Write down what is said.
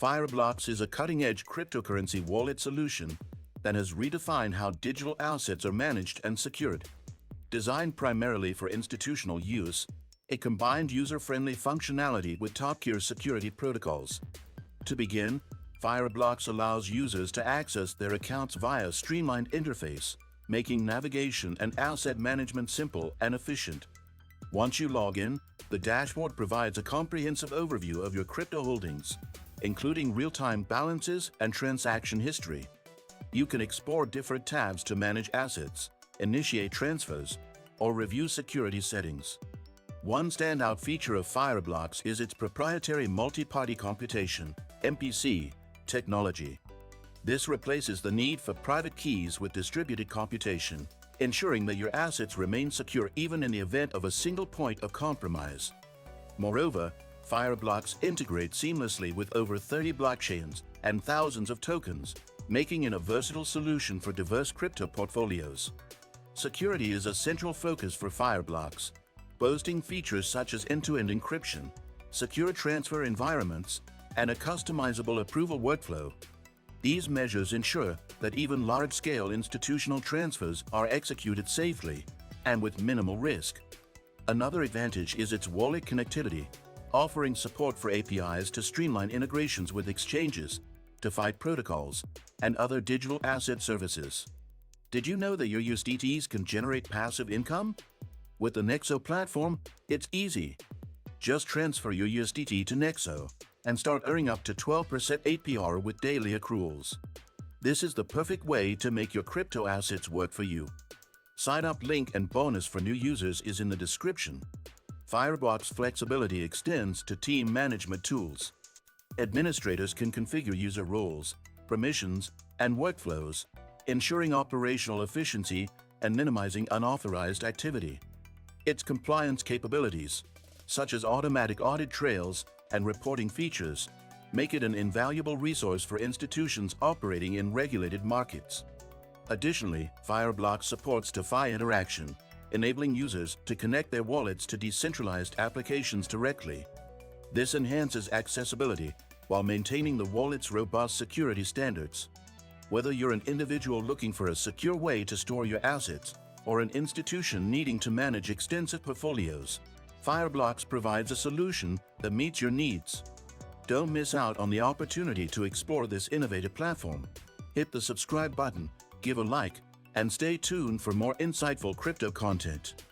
Fireblocks is a cutting-edge cryptocurrency wallet solution that has redefined how digital assets are managed and secured. Designed primarily for institutional use, it combined user-friendly functionality with top-tier security protocols. To begin, Fireblocks allows users to access their accounts via a streamlined interface, making navigation and asset management simple and efficient. Once you log in, the dashboard provides a comprehensive overview of your crypto holdings, including real-time balances and transaction history. You can explore different tabs to manage assets, initiate transfers, or review security settings. One standout feature of Fireblocks is its proprietary multi-party computation (MPC) technology. This replaces the need for private keys with distributed computation, ensuring that your assets remain secure even in the event of a single point of compromise. Moreover, Fireblocks integrates seamlessly with over 30 blockchains and thousands of tokens, making it a versatile solution for diverse crypto portfolios. Security is a central focus for Fireblocks, boasting features such as end-to-end encryption, secure transfer environments, and a customizable approval workflow. These measures ensure that even large-scale institutional transfers are executed safely and with minimal risk. Another advantage is its wallet connectivity, offering support for APIs to streamline integrations with exchanges, DeFi protocols, and other digital asset services. Did you know that your USDTs can generate passive income? With the Nexo platform, it's easy. Just transfer your USDT to Nexo and start earning up to 12% APR with daily accruals. This is the perfect way to make your crypto assets work for you. Sign up link and bonus for new users is in the description. Fireblocks flexibility extends to team management tools. Administrators can configure user roles, permissions, and workflows, ensuring operational efficiency and minimizing unauthorized activity. Its compliance capabilities, such as automatic audit trails and reporting features, make it an invaluable resource for institutions operating in regulated markets. Additionally, Fireblocks supports DeFi interaction, enabling users to connect their wallets to decentralized applications directly. This enhances accessibility while maintaining the wallet's robust security standards. Whether you're an individual looking for a secure way to store your assets or an institution needing to manage extensive portfolios, Fireblocks provides a solution that meets your needs. Don't miss out on the opportunity to explore this innovative platform. Hit the subscribe button, give a like, and stay tuned for more insightful crypto content.